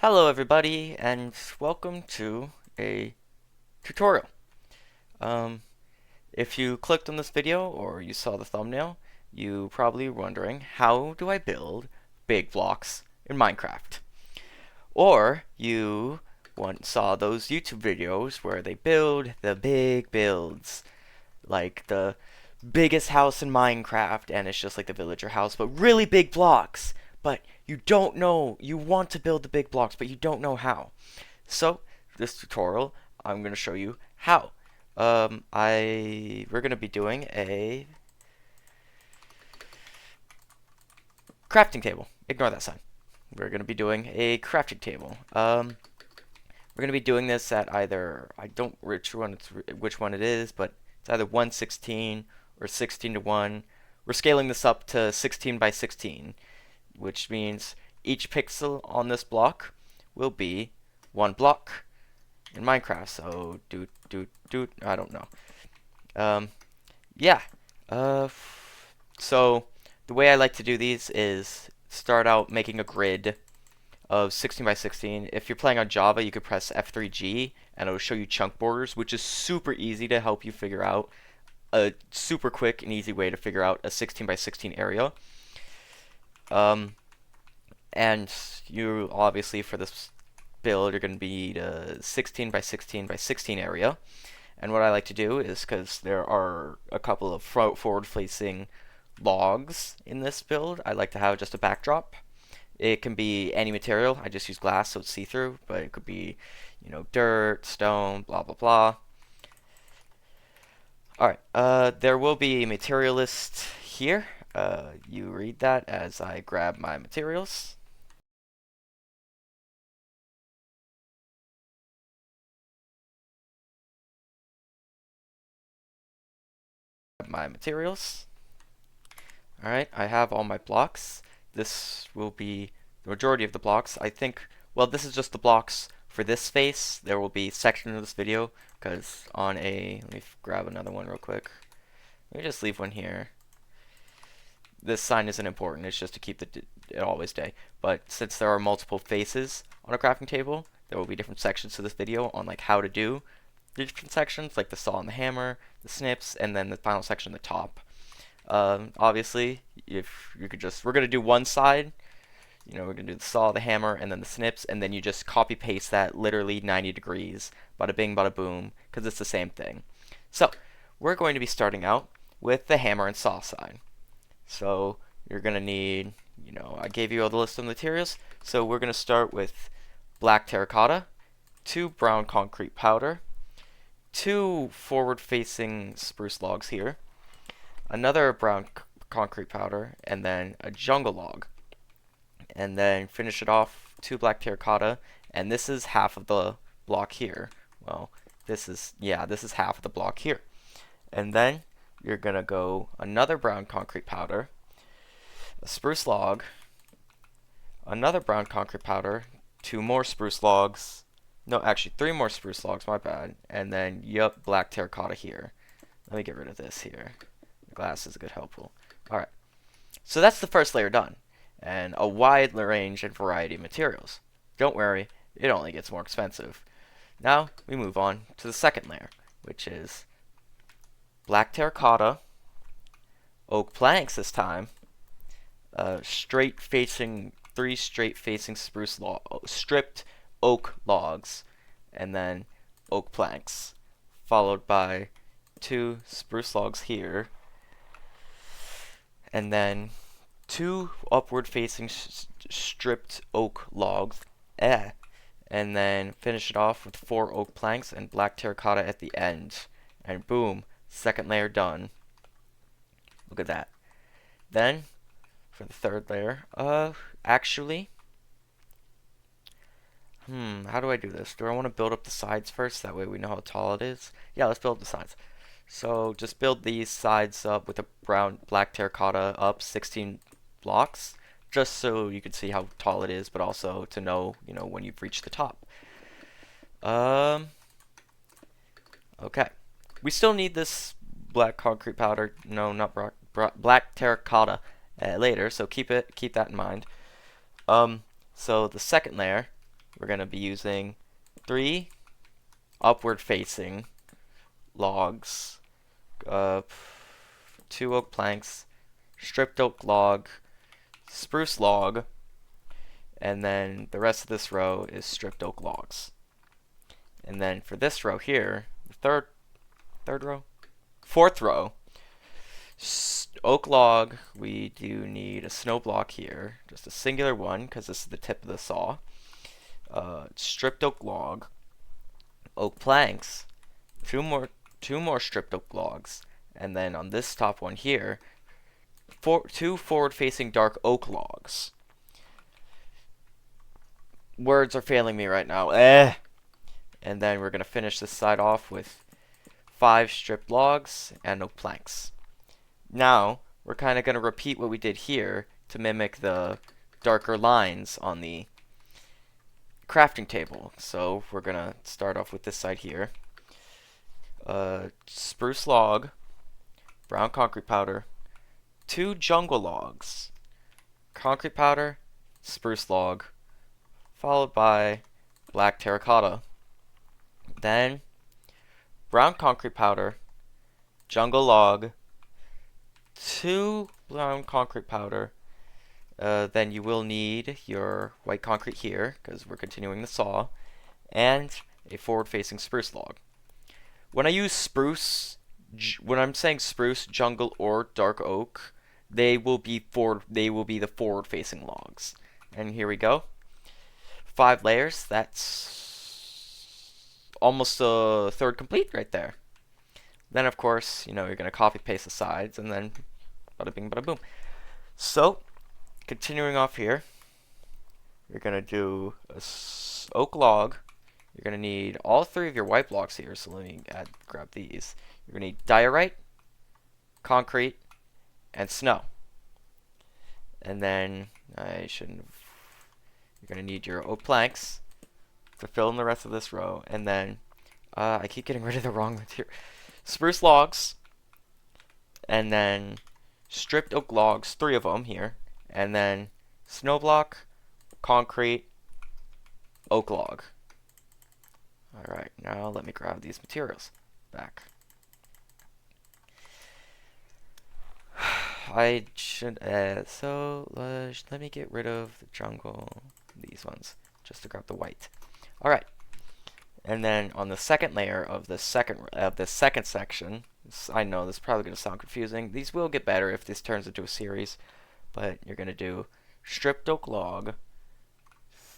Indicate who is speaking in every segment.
Speaker 1: Hello everybody and welcome to a tutorial. Um, if you clicked on this video or you saw the thumbnail, you probably wondering how do I build big blocks in Minecraft? Or you once saw those YouTube videos where they build the big builds, like the biggest house in Minecraft and it's just like the villager house, but really big blocks. But you don't know, you want to build the big blocks, but you don't know how. So, this tutorial, I'm going to show you how. We're going to be doing a crafting table. Ignore that sign. We're going to be doing a crafting table. We're going to be doing this at either, I don't which one it is, but it's either 1:16 or 16 to 1. We're scaling this up to 16 by 16, which means each pixel on this block will be one block in Minecraft. So I don't know. Um, yeah. Uh, so the way I like to do these is start out making a grid of 16 by 16. If you're playing on Java, you could press F3G and it'll show you chunk borders, which is super easy to help you figure out a super quick and easy way to figure out a 16 by 16 area. And you obviously for this build, you're going to need a 16 by 16 by 16 area. And what I like to do is, because there are a couple of forward-facing logs in this build, I like to have just a backdrop. It can be any material. I just use glass so it's see-through, but it could be, dirt, stone, blah, blah, blah. Alright, there will be a material list here. You read that as I grab my materials. Alright, I have all my blocks. This will be the majority of the blocks. I think, well, this is just the blocks for this space. There will be sections of this video, because let me grab another one real quick. Let me just leave one here. This sign isn't important, it's just to keep it always day. But since there are multiple faces on a crafting table, there will be different sections to this video on like how to do the different sections, like the saw and the hammer, the snips, and then the final section at the top. Obviously, if you could just, we're going to do one side, we're going to do the saw, the hammer, and then the snips, and then you just copy paste that literally 90 degrees, bada bing, bada boom, because it's the same thing. So, we're going to be starting out with the hammer and saw side. So, you're going to need, I gave you all the list of materials, so we're going to start with black terracotta, 2 brown concrete powder, 2 forward-facing spruce logs here, another brown concrete powder, and then a jungle log. And then finish it off 2 black terracotta, and this is half of the block here. Well, this is half of the block here. And then you're gonna go another brown concrete powder, a spruce log, another brown concrete powder, 2 more spruce logs, no, actually 3 more spruce logs, my bad, and then black terracotta here. Let me get rid of this here. Glass is a good helpful. Alright, so that's the first layer done, and a wide range and variety of materials. Don't worry, it only gets more expensive. Now we move on to the second layer, which is black terracotta, oak planks this time, 3 straight facing stripped oak logs, and then oak planks, followed by 2 spruce logs here, and then 2 upward facing stripped oak logs, and then finish it off with 4 oak planks and black terracotta at the end, and boom, second layer done. Look at that. Then for the third layer, actually, how do I do this? Do I want to build up the sides first? That way we know how tall it is. Yeah, let's build the sides. So just build these sides up with a black terracotta up 16 blocks, just so you can see how tall it is, but also to know, when you've reached the top. Okay. We still need this black concrete powder. No, not black terracotta later, so keep that in mind. So the second layer, we're going to be using 3 upward facing logs, 2 oak planks, stripped oak log, spruce log, and then the rest of this row is stripped oak logs. And then for this row here, the third row, fourth row, oak log, we do need a snow block here, just a singular one because this is the tip of the saw. Stripped oak log, oak planks, two more stripped oak logs, and then on this top one here, 2 forward-facing dark oak logs. Words are failing me right now. And then we're gonna finish this side off with 5 stripped logs and oak planks. Now we're kind of gonna repeat what we did here to mimic the darker lines on the crafting table. So we're gonna start off with this side here. Spruce log, brown concrete powder, 2 jungle logs, concrete powder, spruce log, followed by black terracotta. Then brown concrete powder, jungle log, 2 brown concrete powder. Then you will need your white concrete here, because we're continuing the saw, and a forward-facing spruce log. When I use spruce, when I'm saying spruce, jungle, or dark oak, they will be the forward-facing logs. And here we go. 5 layers. That's almost a third complete right there. Then, of course, you're gonna copy paste the sides, and then bada bing, bada boom. So, continuing off here, you're gonna do a oak log. You're gonna need all 3 of your white blocks here. So let me grab these. You're gonna need diorite, concrete, and snow. And then you're gonna need your oak planks to fill in the rest of this row. And then I keep getting rid of the wrong material. Spruce logs, and then stripped oak logs, 3 of them here, and then snow block, concrete, oak log. Alright, now let me grab these materials back. I should, let me get rid of the jungle, these ones, just to grab the white. Alright, and then on the second layer of the second section, I know this is probably going to sound confusing. These will get better if this turns into a series, but you're going to do stripped oak log,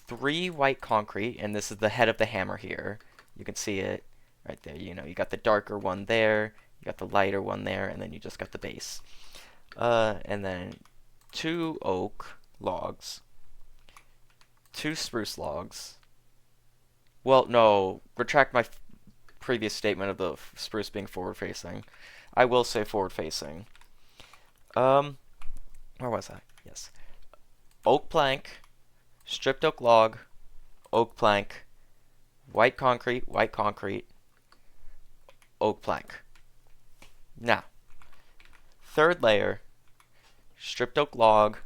Speaker 1: 3 white concrete, and this is the head of the hammer here. You can see it right there. You got the darker one there, you got the lighter one there, and then you just got the base. And then 2 oak logs, 2 spruce logs. Well, no, retract my previous statement of the spruce being forward-facing. I will say forward-facing. Where was I? Yes. Oak plank, stripped oak log, oak plank, white concrete, oak plank. Now, third layer, stripped oak log,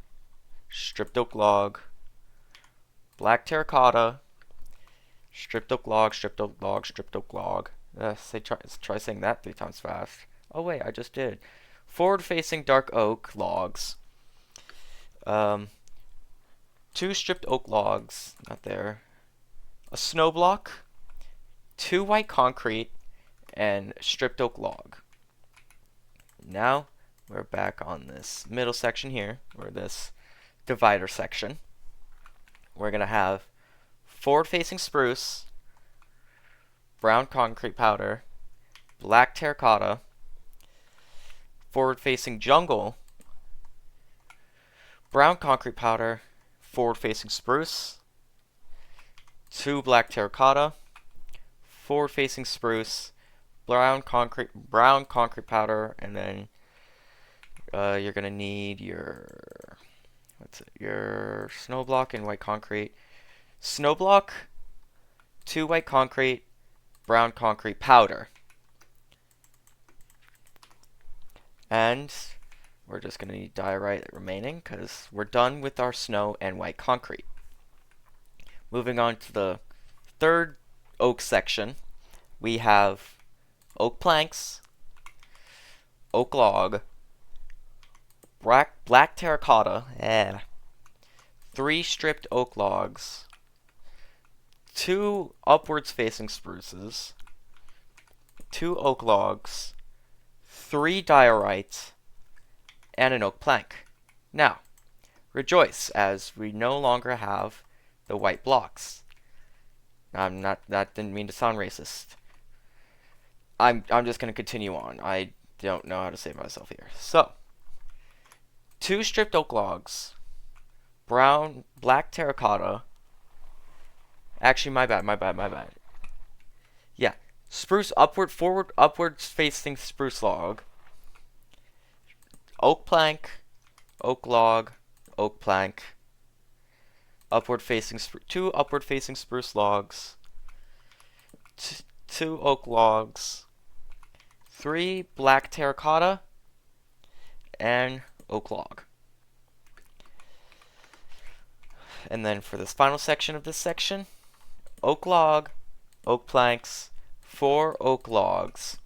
Speaker 1: black terracotta, stripped oak log, stripped oak log, stripped oak log. Try saying that 3 times fast. Oh wait, I just did. Forward-facing dark oak logs. 2 stripped oak logs, not there. A snow block, 2 white concrete, and stripped oak log. Now we're back on this middle section here, or this divider section. We're gonna have forward-facing spruce, brown concrete powder, black terracotta, forward-facing jungle, brown concrete powder, forward-facing spruce, 2 black terracotta, forward-facing spruce, brown concrete powder, and then you're gonna need your snow block and white concrete. Snow block, 2 white concrete, brown concrete powder. And we're just going to need diorite remaining because we're done with our snow and white concrete. Moving on to the third oak section, we have oak planks, oak log, black terracotta, 3 stripped oak logs, 2 upwards facing spruces, 2 oak logs, 3 diorite, and an oak plank. Now, rejoice, as we no longer have the white blocks. That didn't mean to sound racist. I'm just gonna continue on. I don't know how to save myself here. So, 2 stripped oak logs, black terracotta. Actually, my bad. Yeah, spruce upwards facing spruce log, oak plank, oak log, oak plank, two upward facing spruce logs, 2 oak logs, 3 black terracotta, and oak log. And then for this final section of this section, oak log, oak planks, 4 oak logs,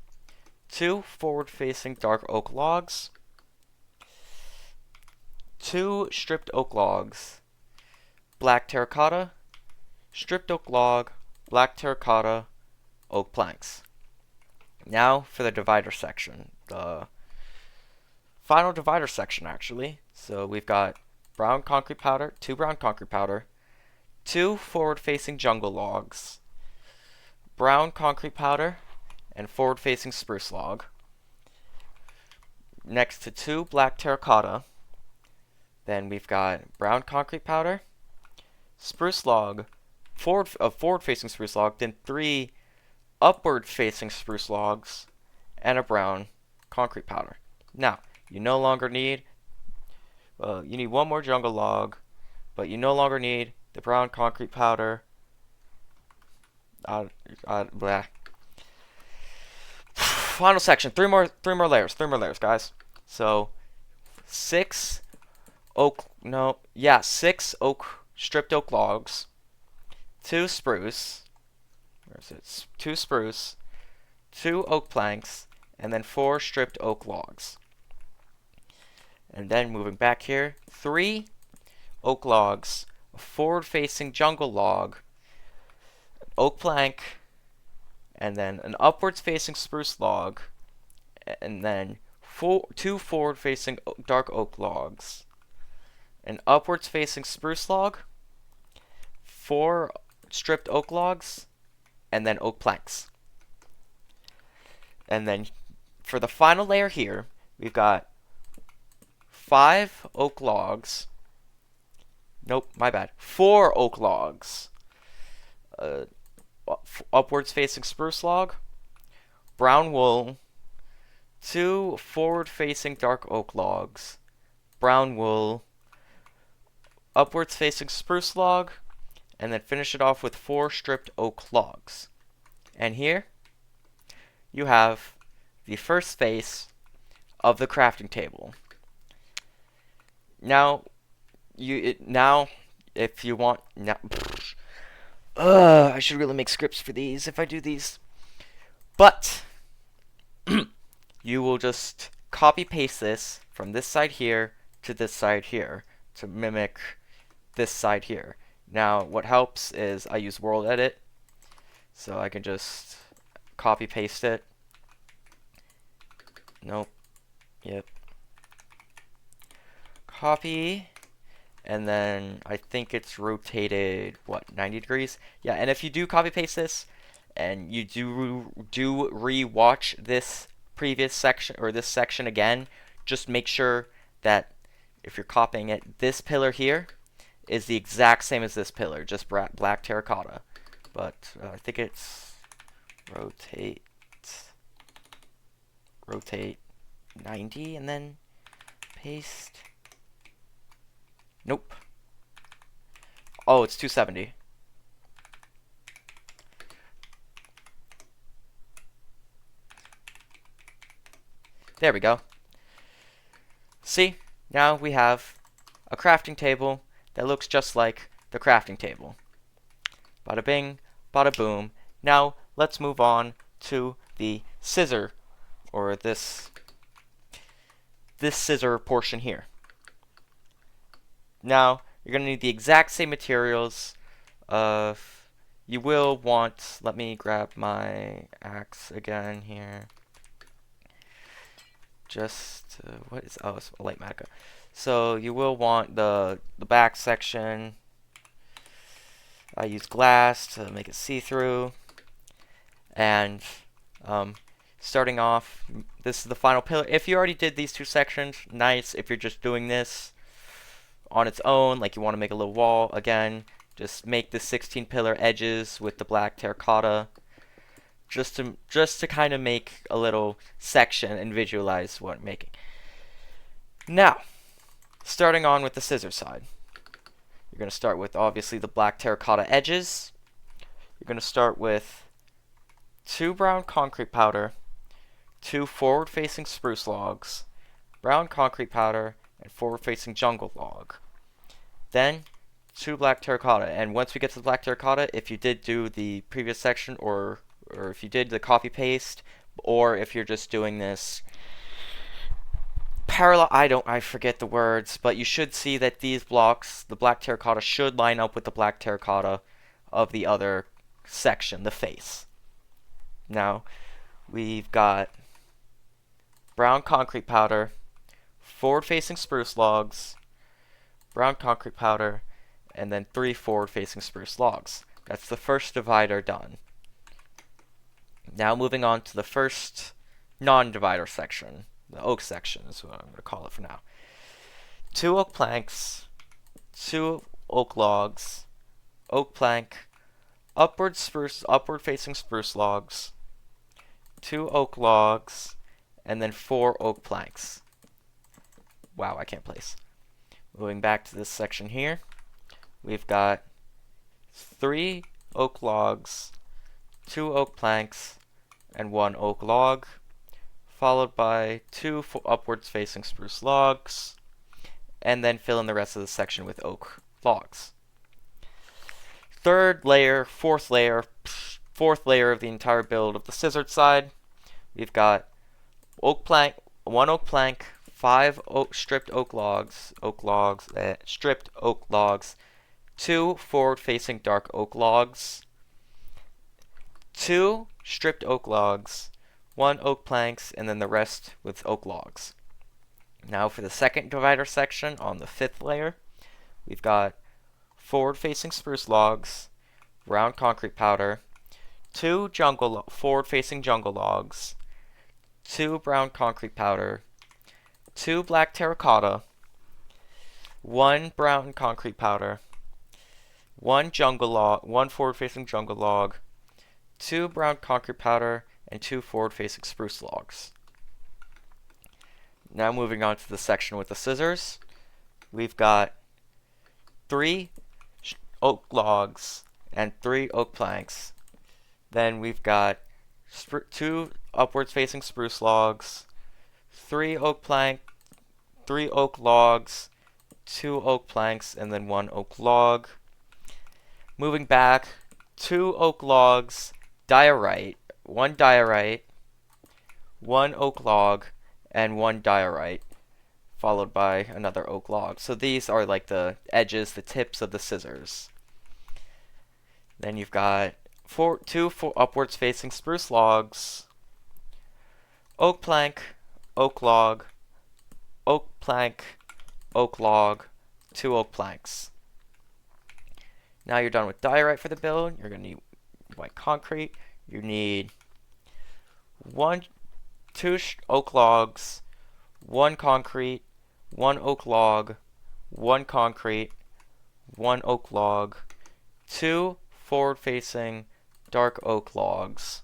Speaker 1: 2 forward-facing dark oak logs, 2 stripped oak logs, black terracotta, stripped oak log, black terracotta, oak planks. Now for the divider section, the final divider section actually. So we've got brown concrete powder, 2 brown concrete powder, 2 forward-facing jungle logs, brown concrete powder, and forward-facing spruce log, next to 2 black terracotta. Then we've got brown concrete powder, spruce log, forward-facing spruce log, then 3 upward-facing spruce logs, and a brown concrete powder. Now, you no longer need, you need 1 more jungle log, but you no longer need the brown concrete powder. Final section, 3 more layers, guys. So, 6 stripped oak logs, 2 spruce, 2 spruce, 2 oak planks, and then 4 stripped oak logs. And then moving back here, 3 oak logs, a forward-facing jungle log, oak plank, and then an upwards-facing spruce log, and then 2 forward-facing dark oak logs, an upwards-facing spruce log, 4 stripped oak logs, and then oak planks. And then for the final layer here, we've got 5 oak logs. Nope, my bad. 4 oak logs. Upwards facing spruce log, brown wool, 2 forward facing dark oak logs, brown wool, upwards facing spruce log, and then finish it off with 4 stripped oak logs. And here you have the first face of the crafting table. Now, if you want, I should really make scripts for these if I do these. But you will just copy paste this from this side here to this side here to mimic this side here. Now, what helps is I use World Edit, so I can just copy paste it. Nope. Yep. Copy, and then I think it's rotated, what, 90 degrees? Yeah, and if you do copy paste this, and you do re-watch this previous section, or this section again, just make sure that if you're copying it, this pillar here is the exact same as this pillar, just black terracotta. But I think it's rotate 90 and then paste. Nope. Oh, it's 270. There we go. See? Now we have a crafting table that looks just like the crafting table. Bada bing, bada boom. Now let's move on to the scissor, or this scissor portion here. Now you're going to need the exact same materials. You will want, let me grab my axe again here. Just, what is, oh, it's a light matica. So you will want the back section. I use glass to make it see-through. And starting off, this is the final pillar. If you already did these two sections, nice. If you're just doing this on its own, like you want to make a little wall, again, just make the 16 pillar edges with the black terracotta, just to kind of make a little section and visualize what I'm making. Now, starting on with the scissor side, you're going to start with obviously the black terracotta edges. You're going to start with 2 brown concrete powder, 2 forward-facing spruce logs, brown concrete powder, and forward-facing jungle log. Then 2 black terracotta, and once we get to the black terracotta, if you did do the previous section, or if you did the copy paste, or if you're just doing this parallel, I forget the words, but you should see that these blocks, the black terracotta, should line up with the black terracotta of the other section, the face. Now, we've got brown concrete powder, forward-facing spruce logs, brown concrete powder, and then 3 forward-facing spruce logs. That's the first divider done. Now moving on to the first non-divider section. The oak section is what I'm going to call it for now. 2 oak planks, 2 oak logs, oak plank, upward-facing spruce logs, 2 oak logs, and then 4 oak planks. Wow, I can't place. Moving back to this section here, we've got 3 oak logs, 2 oak planks, and 1 oak log, followed by 2 upwards-facing spruce logs, and then fill in the rest of the section with oak logs. Fourth layer of the entire build of the scissored side, we've got oak plank, 1 oak plank, 5 stripped oak logs, 2 forward-facing dark oak logs, 2 stripped oak logs, 1 oak planks, and then the rest with oak logs. Now for the second divider section on the 5th layer, we've got forward-facing spruce logs, brown concrete powder, 2 forward-facing jungle logs, 2 brown concrete powder, 2 black terracotta, 1 brown concrete powder, 1 forward-facing jungle log, 2 brown concrete powder, and 2 forward-facing spruce logs. Now moving on to the section with the scissors, we've got 3 oak logs and 3 oak planks. Then we've got 2 upwards-facing spruce logs, 3 oak logs, 2 oak planks, and then 1 oak log. Moving back, 2 oak logs, 1 diorite, 1 oak log, and 1 diorite, followed by another oak log. So these are like the edges, the tips of the scissors. Then you've got 2 upwards facing spruce logs, oak plank, oak log, oak plank, oak log, 2 oak planks. Now you're done with diorite for the build. You're going to need white concrete. You need 2 oak logs, 1 concrete, 1 oak log, 1 concrete, 1 oak log, 2 forward-facing dark oak logs,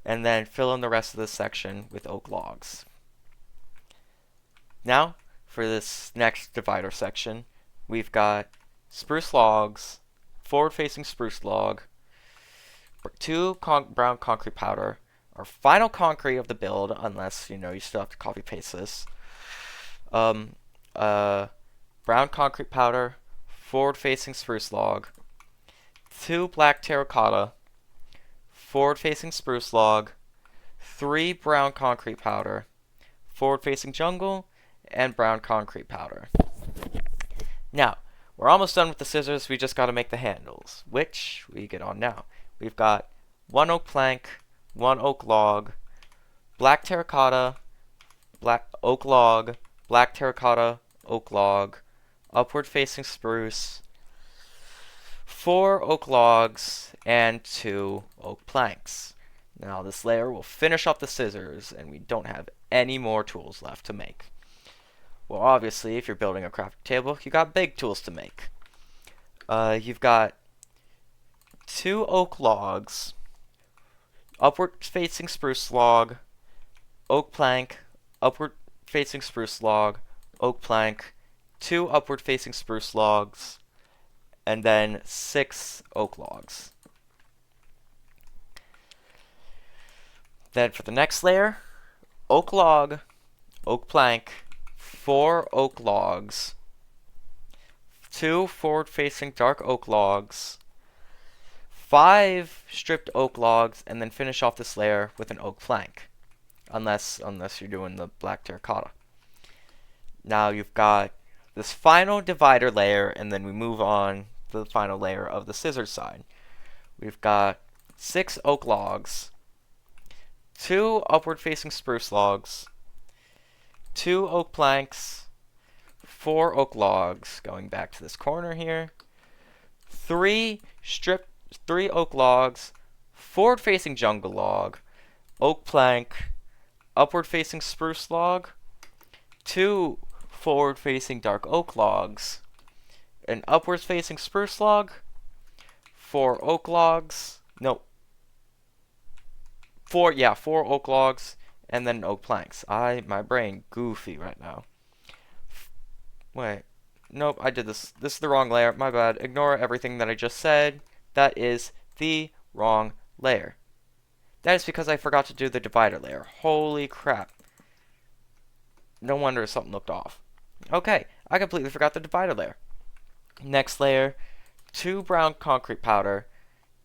Speaker 1: and then fill in the rest of the section with oak logs. Now, for this next divider section, we've got spruce logs, forward-facing spruce log, 2 brown concrete powder, our final concrete of the build, unless, you still have to copy paste this. Brown concrete powder, forward-facing spruce log, 2 black terracotta, forward-facing spruce log, 3 brown concrete powder, forward-facing jungle, and brown concrete powder. Now, we're almost done with the scissors, we just gotta make the handles, which we get on now. We've got 1 oak plank, 1 oak log, black terracotta, black oak log, black terracotta, oak log, upward facing spruce, 4 oak logs, and 2 oak planks. Now this layer will finish off the scissors, and we don't have any more tools left to make. Well, obviously, if you're building a crafting table, you got big tools to make. You've got 2 oak logs, upward facing spruce log, oak plank, upward facing spruce log, oak plank, 2 upward facing spruce logs, and then 6 oak logs. Then for the next layer, oak log, oak plank, 4 oak logs, 2 forward facing dark oak logs, 5 stripped oak logs, and then finish off this layer with an oak plank. Unless you're doing the black terracotta. Now you've got this final divider layer, and then we move on to the final layer of the scissors side. We've got 6 oak logs, 2 upward facing spruce logs, 2 oak planks, 4 oak logs, going back to this corner here, 3 oak logs, forward facing jungle log, oak plank, upward facing spruce log, 2 forward facing dark oak logs, an upward facing spruce log, 4 oak logs, no, 4 oak logs, and then oak planks. My brain goofy right now. Wait, nope, I did this. This is the wrong layer, my bad. Ignore everything that I just said. That is the wrong layer. That is because I forgot to do the divider layer. Holy crap. No wonder something looked off. Okay, I completely forgot the divider layer. Next layer, 2 brown concrete powder,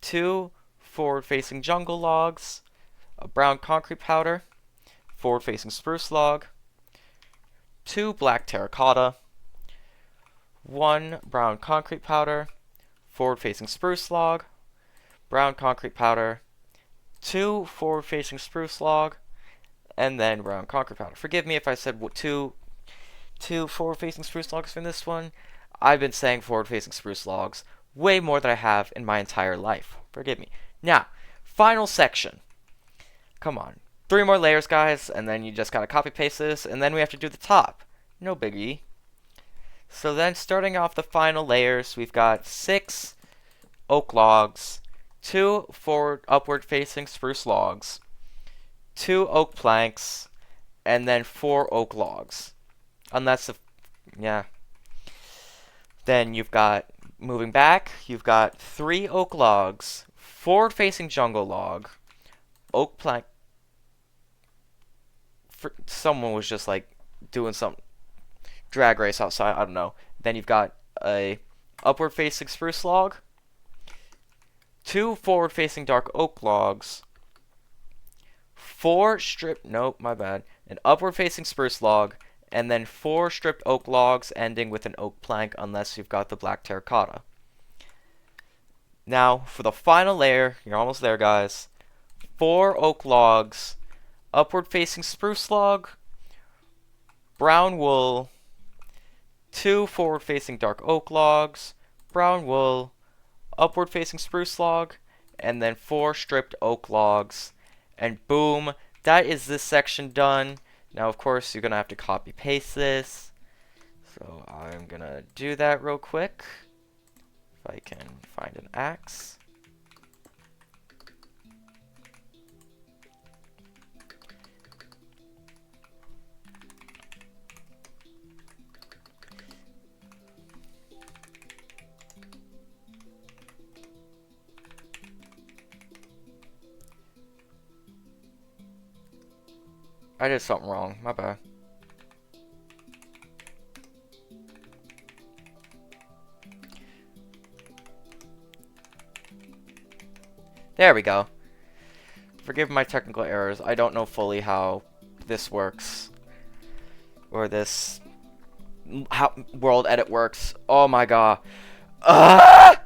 Speaker 1: 2 forward-facing jungle logs, a brown concrete powder, forward-facing spruce log, 2 black terracotta, 1 brown concrete powder, forward-facing spruce log, brown concrete powder, 2 forward-facing spruce log, and then brown concrete powder. Forgive me if I said two forward-facing spruce logs from this one. I've been saying forward-facing spruce logs way more than I have in my entire life. Forgive me. Now, final section. Come on. 3 more layers, guys, and then you just gotta copy-paste this, and then we have to do the top. No biggie. So then, starting off the final layers, we've got 6 oak logs, 2 upward-facing spruce logs, 2 oak planks, and then 4 oak logs. Yeah. Then you've got, moving back, you've got 3 oak logs, forward-facing jungle log, oak plank. Someone was just like doing some drag race outside, I don't know. Then you've got a upward-facing spruce log, 2 forward-facing dark oak logs, 4 an upward-facing spruce log, and then 4 stripped oak logs ending with an oak plank unless you've got the black terracotta. Now, for the final layer, you're almost there, guys. 4 oak logs, upward-facing spruce log, brown wool, 2 forward-facing dark oak logs, brown wool, upward-facing spruce log, and then 4 stripped oak logs. And boom, that is this section done. Now, of course, you're going to have to copy-paste this. So I'm going to do that real quick. If I can find an axe. I did something wrong, my bad. There we go. Forgive my technical errors. I don't know fully how this works. Or this... how world edit works. Oh my god. Ah!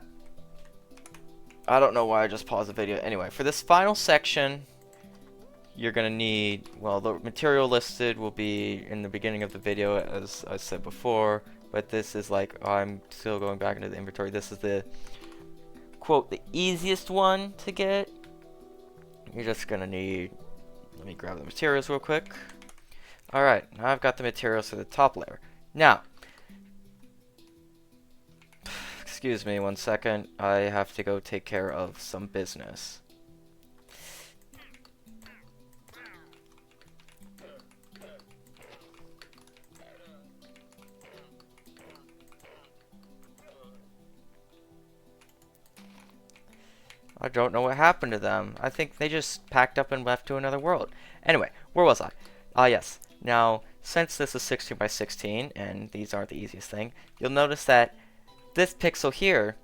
Speaker 1: I don't know why I just paused the video. Anyway, for this final section, you're going to need... well, the material listed will be in the beginning of the video, as I said before. But this is like... I'm still going back into the inventory. This is the... quote, the easiest one to get. You're just gonna need, let me grab the materials real quick. Alright, now I've got the materials for the top layer. Now, excuse me 1 second, I have to go take care of some business. I don't know what happened to them. I think they just packed up and left to another world. Anyway, where was I? Ah, yes. Now, since this is 16 by 16, and these aren't the easiest thing, you'll notice that this pixel here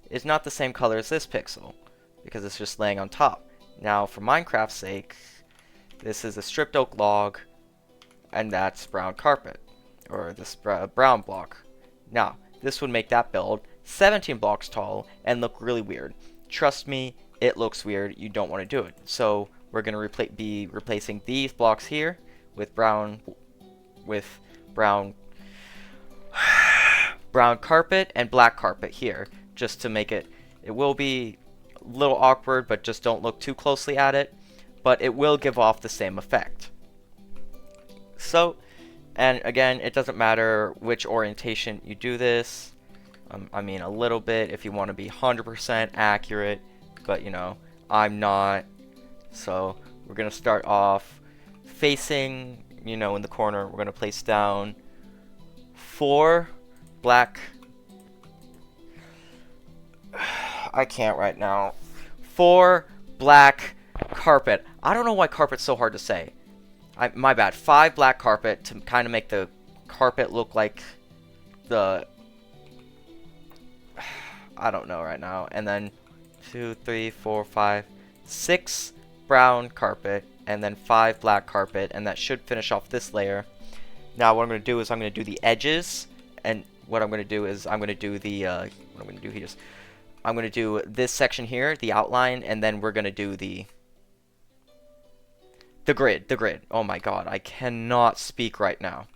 Speaker 1: is not the same color as this pixel, because it's just laying on top. Now, for Minecraft's sake, this is a stripped oak log, and that's brown carpet, or this brown block. Now, this would make that build 17 blocks tall and look really weird. Trust me, it looks weird. You don't want to do it. So we're going to be replacing these blocks here with brown brown carpet and black carpet here, just to make it. It will be a little awkward, but just don't look too closely at it. But it will give off the same effect. So, and again, it doesn't matter which orientation you do this. I mean, a little bit if you want to be 100% accurate, but you know, I'm not. So we're going to start off facing, you know, in the corner. We're going to place down 4 black. I can't right now. 4 black carpet. I don't know why carpet's so hard to say. My bad. 5 black carpet to kind of make the carpet look like the... I don't know right now. And then 2, 3, 4, 5, 6 brown carpet, and then 5 black carpet, and that should finish off this layer. Now what I'm going to do is I'm going to do the edges, and what I'm going to do is I'm going to do the what I'm going to do here is I'm going to do this section here, the outline, and then we're going to do the grid. Oh my god, I cannot speak right now.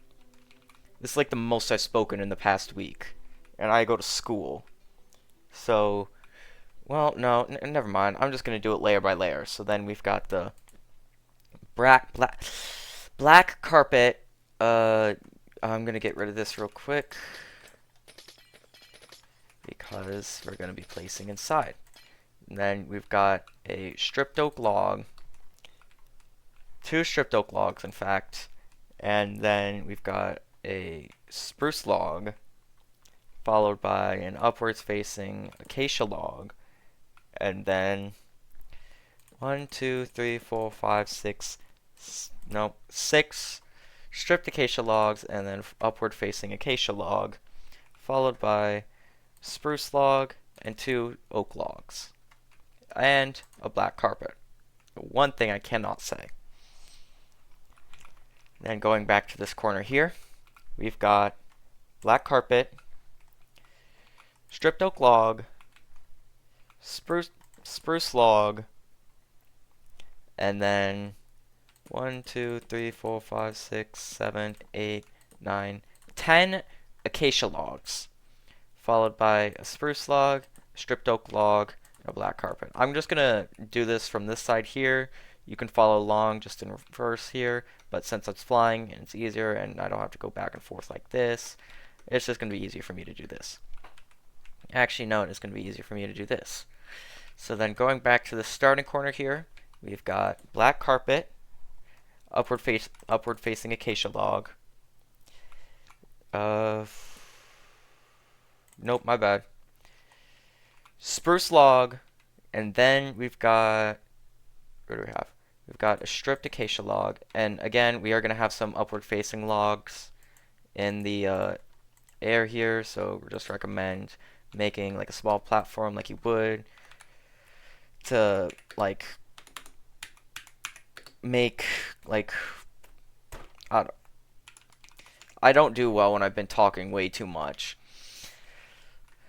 Speaker 1: This is like the most I've spoken in the past week, and I go to school. So, well, no, never mind. I'm just going to do it layer by layer. So then we've got the black carpet. I'm going to get rid of this real quick, because we're going to be placing inside. And then we've got a stripped oak log. 2 stripped oak logs, in fact. And then we've got a spruce log, followed by an upwards facing acacia log, and then 1, 2, 3, 4, 5, 6 stripped acacia logs, and then upward facing acacia log, followed by spruce log and 2 oak logs, and a black carpet. One thing I cannot say. Then going back to this corner here, we've got black carpet, stripped oak log, spruce log, and then 1, 2, 3, 4, 5, 6, 7, 8, 9, 10 acacia logs, followed by a spruce log, a stripped oak log, and a black carpet. I'm just gonna do this from this side here. You can follow along just in reverse here, but since it's flying and it's easier and I don't have to go back and forth like this, it's just gonna be easier for me to do this. Actually, no, it's going to be easier for me to do this. So then going back to the starting corner here, we've got black carpet, upward facing acacia log. Nope, my bad. Spruce log, and then we've got, what do we have? We've got a stripped acacia log, and again, we are going to have some upward facing logs in the air here, so we just recommend making like a small platform like you would. to like make like I I don't do well when I've been talking way too much.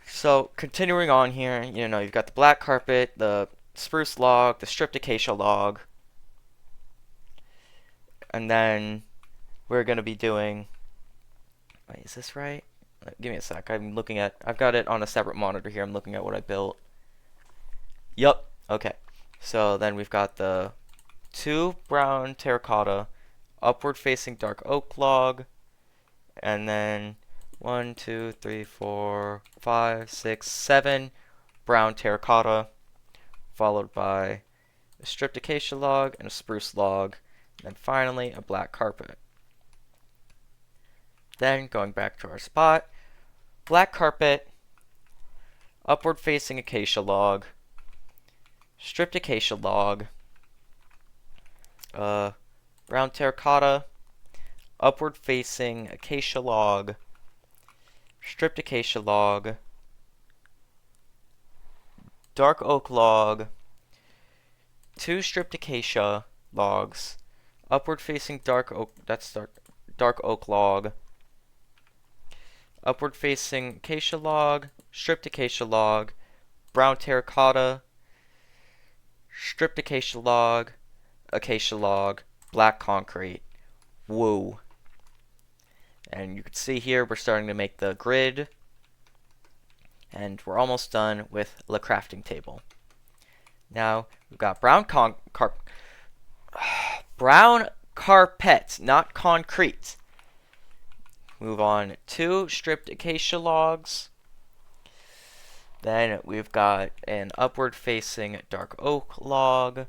Speaker 1: So continuing on here, you've got the black carpet, the spruce log, the stripped acacia log, and then we're gonna be doing. Wait, is this right? Give me a sec. I've got it on a separate monitor here. I'm looking at what I built. Yup. Okay. So then we've got the 2 brown terracotta, upward facing dark oak log, and then 1, 2, 3, 4, 5, 6, 7 brown terracotta, followed by a stripped acacia log and a spruce log, and then finally a black carpet. Then going back to our spot, black carpet, upward facing acacia log, stripped acacia log, brown terracotta, upward facing acacia log, stripped acacia log, dark oak log, 2 stripped acacia logs, upward facing dark oak log, upward facing acacia log, stripped acacia log, brown terracotta, stripped acacia log, black concrete. Woo. And you can see here we're starting to make the grid, and we're almost done with the crafting table. Now we've got brown carpet, not concrete. Move on, 2 stripped acacia logs. Then we've got an upward facing dark oak log,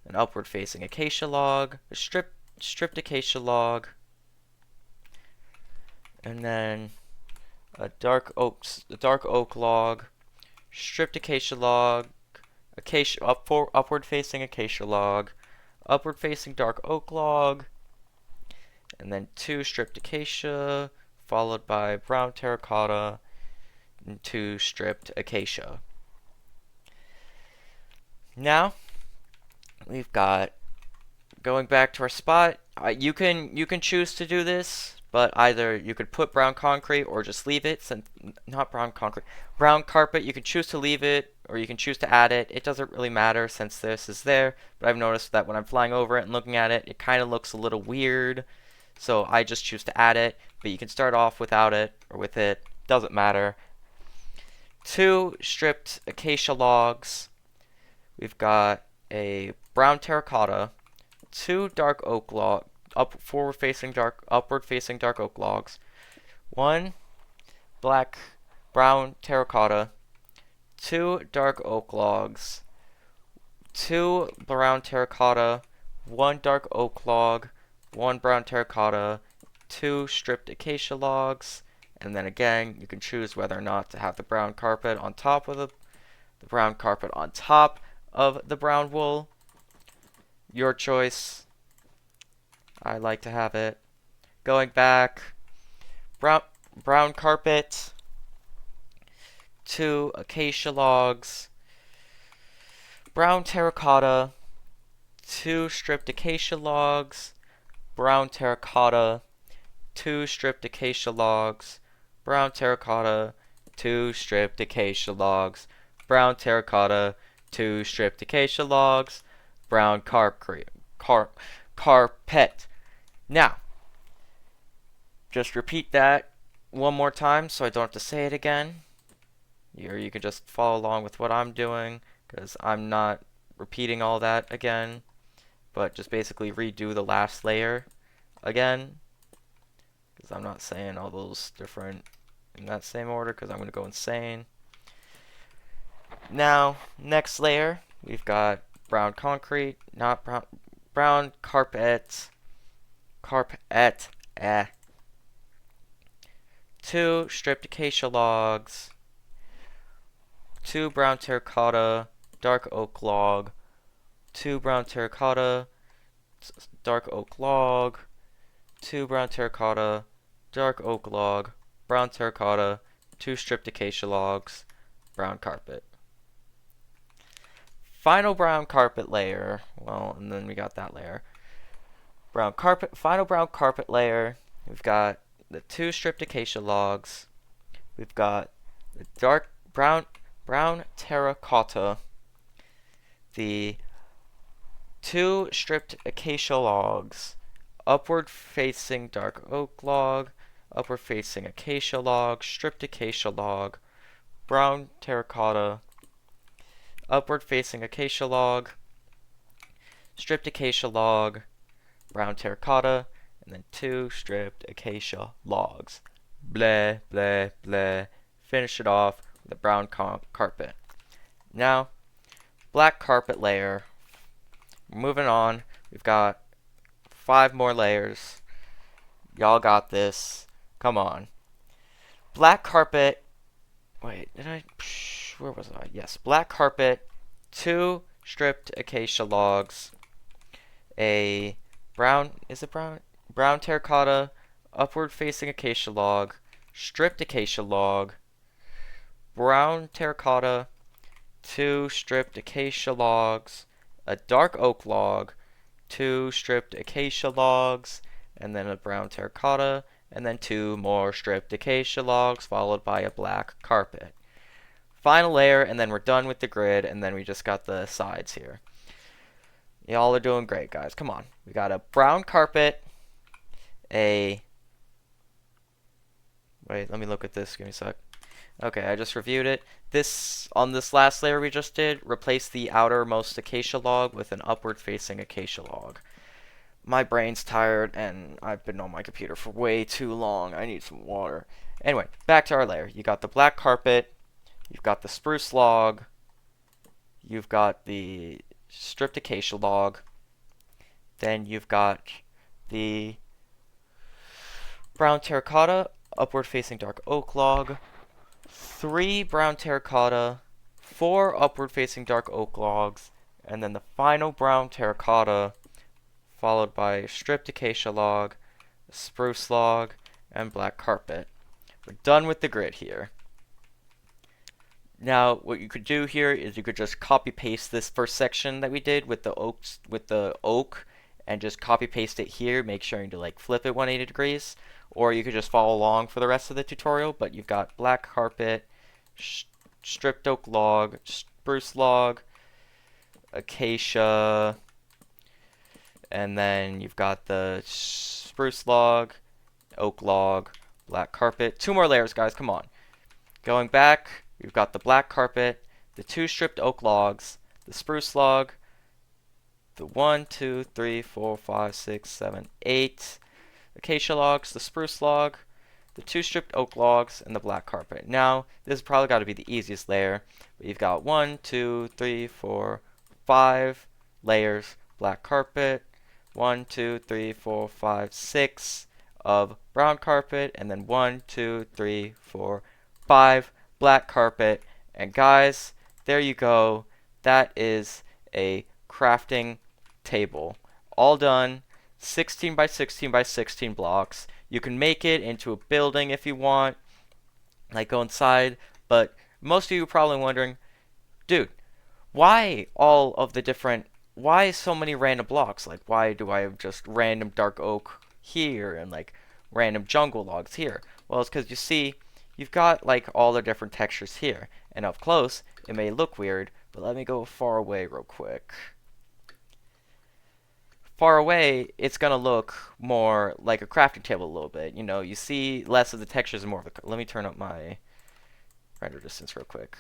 Speaker 1: an upward facing acacia log, a stripped acacia log, and then a dark oak log, stripped acacia log, upward facing acacia log, upward facing dark oak log, and then 2 stripped acacia, followed by brown terracotta and 2 stripped acacia. Now we've got, going back to our spot, you can choose to do this, but either you could put brown concrete or just leave it. Since not brown concrete, brown carpet, you can choose to leave it or you can choose to add it. It doesn't really matter since this is there, but I've noticed that when I'm flying over it and looking at it, it kind of looks a little weird. So I just choose to add it, but you can start off without it or with it, doesn't matter. 2 stripped acacia logs. We've got a brown terracotta, 2 dark oak log, upward facing dark oak logs, 1 brown terracotta, 2 dark oak logs, 2 brown terracotta, 1 dark oak log, 1 brown terracotta, 2 stripped acacia logs, and then again you can choose whether or not to have the brown carpet on top of the brown carpet on top of the brown wool. Your choice. I like to have it. Going back, brown carpet, 2 acacia logs, brown terracotta, 2 stripped acacia logs, brown terracotta, 2 stripped acacia logs, brown terracotta, 2 stripped acacia logs, brown terracotta, 2 stripped acacia logs, brown carpet. Now, just repeat that one more time so I don't have to say it again. Or you can just follow along with what I'm doing, because I'm not repeating all that again, but just basically redo the last layer again, because I'm not saying all those different in that same order, because I'm going to go insane. Now, next layer, we've got brown concrete, not brown carpet, 2 stripped acacia logs, 2 brown terracotta, dark oak log, 2 brown terracotta, dark oak log, 2 brown terracotta, dark oak log, brown terracotta, 2 stripped acacia logs, brown carpet. final brown carpet layer. Well, and then we got that layer. Brown carpet, final brown carpet layer. We've got the 2 stripped acacia logs. We've got the dark brown terracotta. The 2 stripped acacia logs. Upward facing dark oak log. Upward facing acacia log. Stripped acacia log. Brown terracotta. Upward facing acacia log. Stripped acacia log. Brown terracotta, and then 2 stripped acacia logs. Bleh, bleh, bleh. Finish it off with a brown carpet. Now, black carpet layer. Moving on, we've got 5 more layers. Y'all got this. Come on. Black carpet. Wait, where was I? Yes, black carpet, 2 stripped acacia logs, a brown terracotta, upward facing acacia log, stripped acacia log, brown terracotta, 2 stripped acacia logs, a dark oak log, 2 stripped acacia logs, and then a brown terracotta, and then 2 more stripped acacia logs, followed by a black carpet. Final layer, and then we're done with the grid, and then we just got the sides here. Y'all are doing great, guys. Come on. We got a brown carpet, Wait, let me look at this. Give me a sec. Okay, I just reviewed it. On this last layer we just did, replace the outermost acacia log with an upward-facing acacia log. My brain's tired, and I've been on my computer for way too long. I need some water. Anyway, back to our layer. You got the black carpet, you've got the spruce log, you've got the stripped acacia log, then you've got the brown terracotta, upward facing dark oak log, 3 brown terracotta, 4 upward facing dark oak logs, and then the final brown terracotta, followed by a stripped acacia log, a spruce log, and black carpet. We're done with the grid here. Now, what you could do here is you could just copy paste this first section that we did with the oak, and just copy paste it here, make sure to like flip it 180 degrees, or you could just follow along for the rest of the tutorial. But you've got black carpet, stripped oak log, spruce log, acacia, and then you've got the spruce log, oak log, black carpet. 2 more layers, guys, come on. Going back, we've got the black carpet, the 2 stripped oak logs, the spruce log, the 1, 2, 3, 4, 5, 6, 7, 8 acacia logs, the spruce log, the 2 stripped oak logs, and the black carpet. Now, this has probably got to be the easiest layer, but you've got 1, 2, 3, 4, 5 layers, black carpet, 1, 2, 3, 4, 5, 6 of brown carpet, and then 1, 2, 3, 4, 5 black carpet. And guys, there you go. That is a crafting table. All done. 16 by 16 by 16 blocks. You can make it into a building if you want, like go inside. But most of you are probably wondering, dude, why why so many random blocks? Like, why do I have just random dark oak here and like random jungle logs here? Well, it's because you see, you've got like all the different textures here, and up close it may look weird, but let me go far away real quick. Far away, it's gonna look more like a crafting table a little bit. You know, you see less of the textures and more of the. Let me turn up my render distance real quick.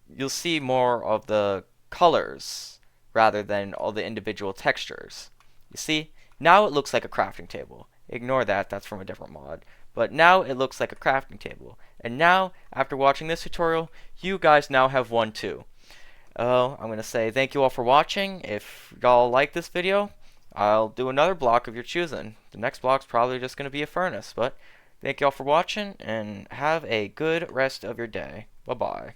Speaker 1: You'll see more of the colors rather than all the individual textures. You see, now it looks like a crafting table. Ignore that, that's from a different mod. But now it looks like a crafting table. And now, after watching this tutorial, you guys now have one too. I'm going to say thank you all for watching. If y'all like this video, I'll do another block of your choosing. The next block's probably just going to be a furnace. But thank you all for watching, and have a good rest of your day. Bye-bye.